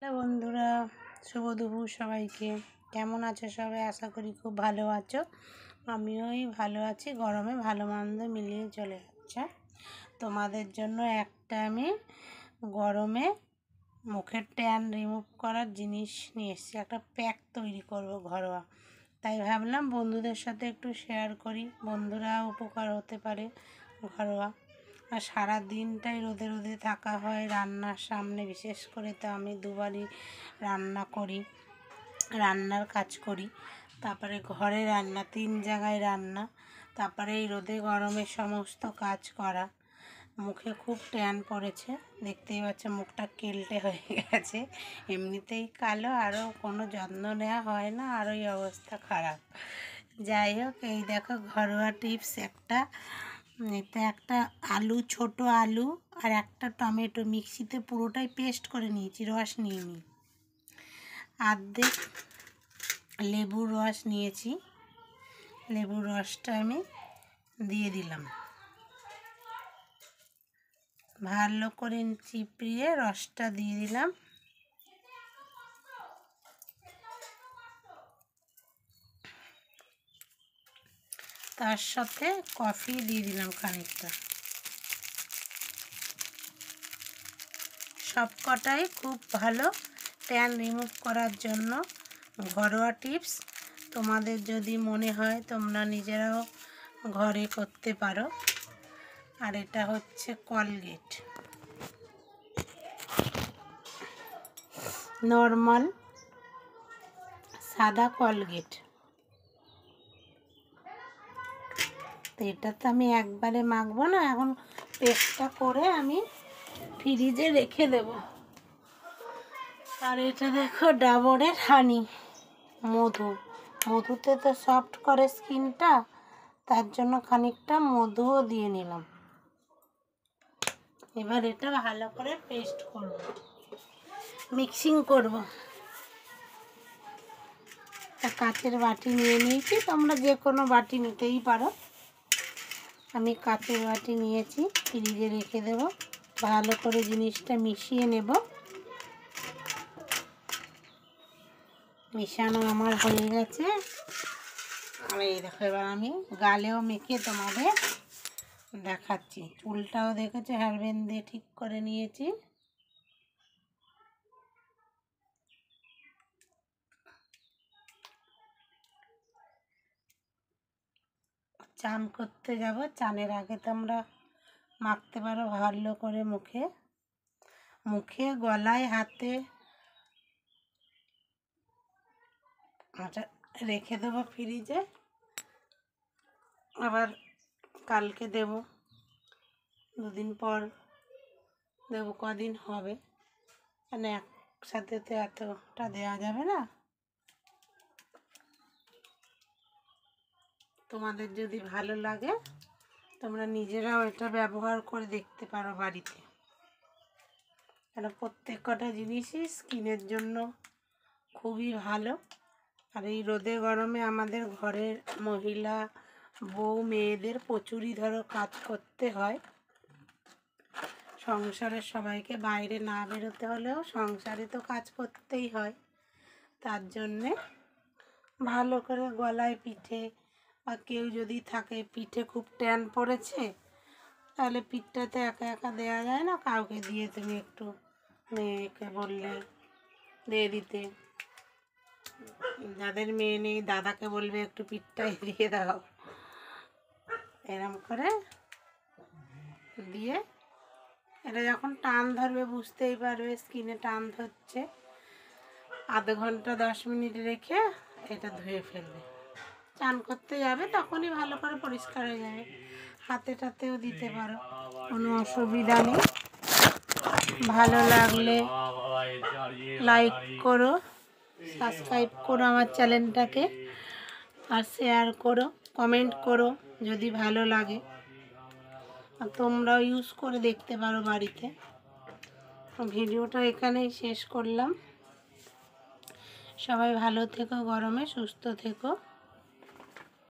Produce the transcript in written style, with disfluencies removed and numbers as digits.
Hello বন্ধুরা, শুভ দুপুর সবাইকে। কেমন আছো সবাই? আশা করি খুব ভালো আছো। আমিও ভালো আছি। গরমে ভালো মন্দ মিলিয়ে চলে যাচ্ছে। তোমাদের জন্য একটা আমি গরমে মুখের ট্যান রিমুভ করার জিনিস নিয়ে এসেছি। একটা প্যাক তৈরি করব ঘরোয়া, তাই ভাবলাম বন্ধুদের সাথে একটু শেয়ার করি, বন্ধুরা উপকার হতে পারে ঘরোয়া। আর সারা দিনটাই রোদে রোদে থাকা হয় রান্নার সামনে, বিশেষ করে তো আমি দুবারই রান্না করি, রান্নার কাজ করি, তারপরে ঘরে রান্না, 3 জায়গায় রান্না, তারপরে এই রোদে গরমে সমস্ত কাজ করা। মুখে খুব ট্যান পড়েছে, দেখতেই পাচ্ছ মুখটা কেলটে হয়ে গেছে, এমনিতেই কালো, আরও কোনো যত্ন নেওয়া হয় না, আরও এই অবস্থা খারাপ। যাই হোক, এই দেখো ঘরোয়া টিপস একটা। এতে একটা আলু, ছোট আলু আর একটা টমেটো মিক্সিতে পুরোটাই পেস্ট করে নিয়েছি, রস নিয়ে নিই। অর্ধেক লেবুর রস নিয়েছি, লেবুর রসটা আমি দিয়ে দিলাম, ভালো করে চিপড়িয়ে রসটা দিয়ে দিলাম। তার সাথে কফি দিয়ে দিলাম খানিকটা। সব কটাই খুব ভালো ট্যান রিমুভ করার জন্য ঘরোয়া টিপস। তোমাদের যদি মনে হয় তোমরা নিজেরাও ঘরে করতে পারো। আর এটা হচ্ছে কলগেট, নর্মাল সাদা কলগেট। তো এটা তো আমি একবারে মাখবো না, এখন পেস্টটা করে আমি ফ্রিজে রেখে দেব। আর এটা দেখো ডাবরের হানি, মধু, মধুতে তো সফট করে স্কিনটা, তার জন্য খানিকটা মধুও দিয়ে নিলাম। এবার এটা ভালো করে পেস্ট করব, মিক্সিং করব। একটা কাচের বাটি নিয়ে নিয়েছি, তোমরা যে কোনো বাটি নিতেই পারো। আমি কাচের বাটি নিয়েছি, ফ্রিজে রেখে দেব। ভালো করে জিনিসটা মিশিয়ে নেব। মিশানো আমার হয়ে গেছে। আর এই দেখো, এবার আমি গালেও মেখে তোমাদের দেখাচ্ছি। চুলটাও দেখেছো হেয়ারব্যান্ড দিয়ে ঠিক করে নিয়েছি। চান করতে যাব, চানের আগে তোমরা মাখতে পারো ভালো করে মুখে, মুখে, গলায়, হাতে। আচ্ছা, রেখে দেবো ফ্রিজে, আবার কালকে দেব, 2 দিন পর দেব, কদিন হবে, মানে একসাথে তো এতটা দেওয়া যাবে না। তোমাদের যদি ভালো লাগে তোমরা নিজেরাও এটা ব্যবহার করে দেখতে পারো বাড়িতে। এটা প্রত্যেক কটা জিনিসই স্কিনের জন্য খুবই ভালো। আর এই রোদে গরমে আমাদের ঘরের মহিলা বউ মেয়েদের প্রচুরই ধরো কাজ করতে হয়, সংসারের সবাইকে বাইরে না বেরোতে হলেও সংসারে তো কাজ করতেই হয়। তার জন্যে ভালো করে গলায়, পিঠে, বা কেউ যদি থাকে পিঠে খুব ট্যান পড়েছে, তাহলে পিঠটাতে একা একা দেওয়া যায় না, কাউকে দিয়ে তুমি একটু মেয়েকে বললে দিয়ে দিতে, যাদের মেয়ে নেই দাদাকে বলবে একটু পিঠটাই দিয়ে দাও। এরম করে দিয়ে এটা যখন টান ধরবে বুঝতেই পারবে স্কিনে টান ধরছে, আধ ঘন্টা 10 মিনিট রেখে এটা ধুয়ে ফেলবে। চান করতে যাবে তখনই ভালো করে পরিষ্কার হয়ে যাবে। হাতে টাতেও দিতে পারো, কোনো অসুবিধা নেই। ভালো লাগলে লাইক করো, সাবস্ক্রাইব করো আমার চ্যানেলটাকে, আর শেয়ার করো, কমেন্ট করো যদি ভালো লাগে। আর তোমরাও ইউজ করে দেখতে পারো বাড়িতে। ভিডিওটা এখানেই শেষ করলাম। সবাই ভালো থেকো, গরমে সুস্থ থেকো।